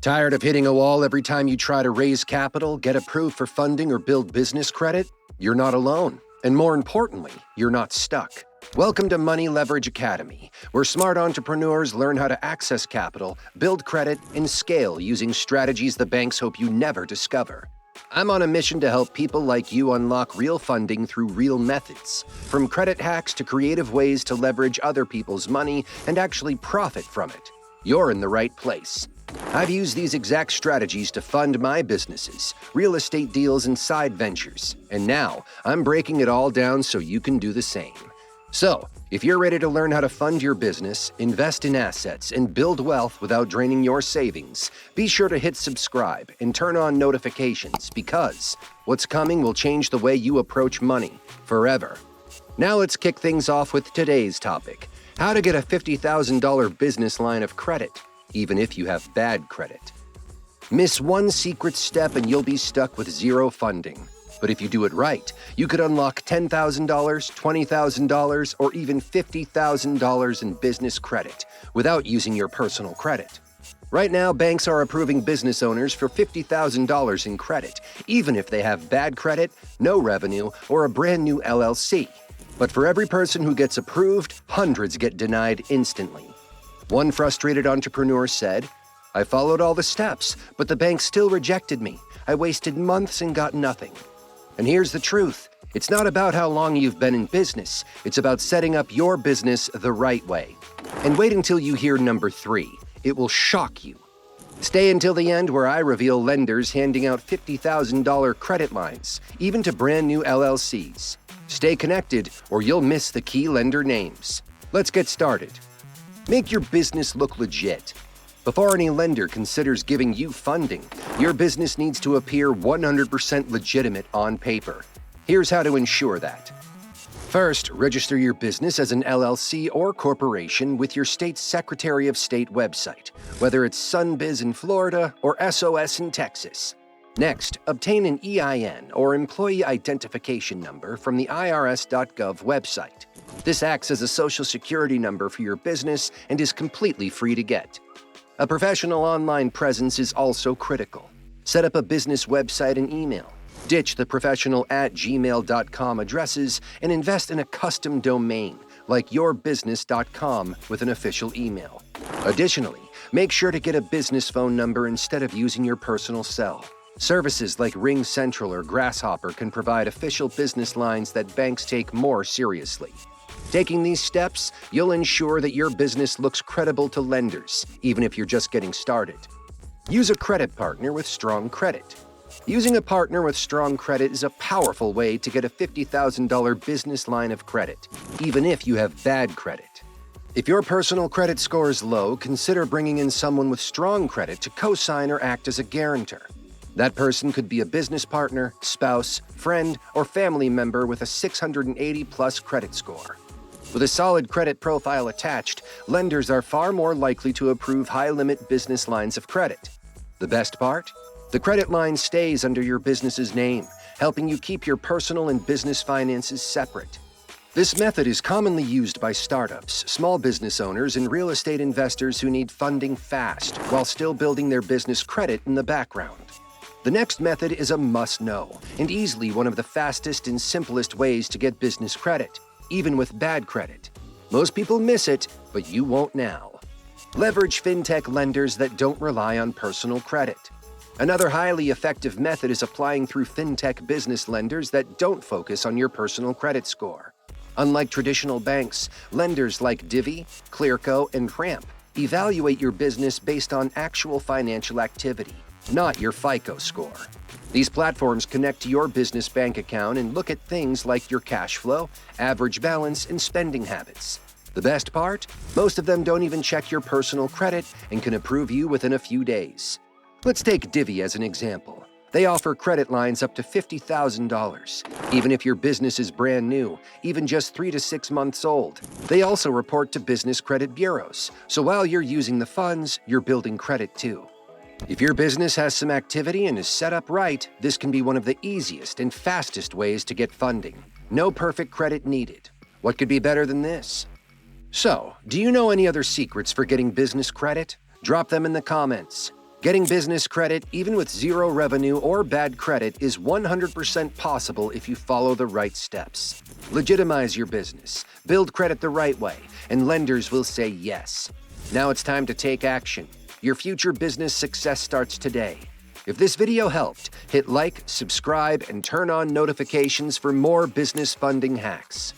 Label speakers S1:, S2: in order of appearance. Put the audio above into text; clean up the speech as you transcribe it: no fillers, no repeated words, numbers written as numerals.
S1: Tired of hitting a wall every time you try to raise capital, get approved for funding, or build business credit? You're not alone. And more importantly, you're not stuck. Welcome to Money Leverage Academy, where smart entrepreneurs learn how to access capital, build credit, and scale using strategies the banks hope you never discover. I'm on a mission to help people like you unlock real funding through real methods, from credit hacks to creative ways to leverage other people's money and actually profit from it. You're in the right place. I've used these exact strategies to fund my businesses, real estate deals, and side ventures. And now, I'm breaking it all down so you can do the same. So, if you're ready to learn how to fund your business, invest in assets, and build wealth without draining your savings, be sure to hit subscribe and turn on notifications because what's coming will change the way you approach money forever. Now let's kick things off with today's topic: how to get a $50,000 business line of credit, even if you have bad credit. Miss one secret step and you'll be stuck with zero funding. But if you do it right, you could unlock $10,000, $20,000, or even $50,000 in business credit without using your personal credit. Right now, banks are approving business owners for $50,000 in credit, even if they have bad credit, no revenue, or a brand new LLC. But for every person who gets approved, hundreds get denied instantly. One frustrated entrepreneur said, "I followed all the steps, but the bank still rejected me. I wasted months and got nothing." And here's the truth. It's not about how long you've been in business. It's about setting up your business the right way. And wait until you hear number 3. It will shock you. Stay until the end where I reveal lenders handing out $50,000 credit lines, even to brand new LLCs. Stay connected or you'll miss the key lender names. Let's get started. Make your business look legit. Before any lender considers giving you funding, your business needs to appear 100% legitimate on paper. Here's how to ensure that. First, register your business as an LLC or corporation with your state's Secretary of State website, whether it's SunBiz in Florida or SOS in Texas. Next, obtain an EIN or Employee Identification Number from the IRS.gov website. This acts as a social security number for your business and is completely free to get. A professional online presence is also critical. Set up a business website and email. Ditch the professional@gmail.com addresses and invest in a custom domain like yourbusiness.com with an official email. Additionally, make sure to get a business phone number instead of using your personal cell. Services like RingCentral or Grasshopper can provide official business lines that banks take more seriously. Taking these steps, you'll ensure that your business looks credible to lenders, even if you're just getting started. Use a credit partner with strong credit. Using a partner with strong credit is a powerful way to get a $50,000 business line of credit, even if you have bad credit. If your personal credit score is low, consider bringing in someone with strong credit to co-sign or act as a guarantor. That person could be a business partner, spouse, friend, or family member with a 680-plus credit score. With a solid credit profile attached, lenders are far more likely to approve high-limit business lines of credit. The best part? The credit line stays under your business's name, helping you keep your personal and business finances separate. This method is commonly used by startups, small business owners, and real estate investors who need funding fast while still building their business credit in the background. The next method is a must-know, and easily one of the fastest and simplest ways to get business credit, even with bad credit. Most people miss it, but you won't now. Leverage FinTech lenders that don't rely on personal credit. Another highly effective method is applying through FinTech business lenders that don't focus on your personal credit score. Unlike traditional banks, lenders like Divvy, Clearco, and Ramp evaluate your business based on actual financial activity, not your FICO score. These platforms connect to your business bank account and look at things like your cash flow, average balance, and spending habits. The best part? Most of them don't even check your personal credit and can approve you within a few days. Let's take Divvy as an example. They offer credit lines up to $50,000, even if your business is brand new, even just 3 to 6 months old. They also report to business credit bureaus, so while you're using the funds, you're building credit too. If your business has some activity and is set up right, this can be one of the easiest and fastest ways to get funding. No perfect credit needed. What could be better than this? So, do you know any other secrets for getting business credit? Drop them in the comments. Getting business credit, even with zero revenue or bad credit, is 100% possible if you follow the right steps. Legitimize your business, build credit the right way, and lenders will say yes. Now it's time to take action. Your future business success starts today. If this video helped, hit like, subscribe, and turn on notifications for more business funding hacks.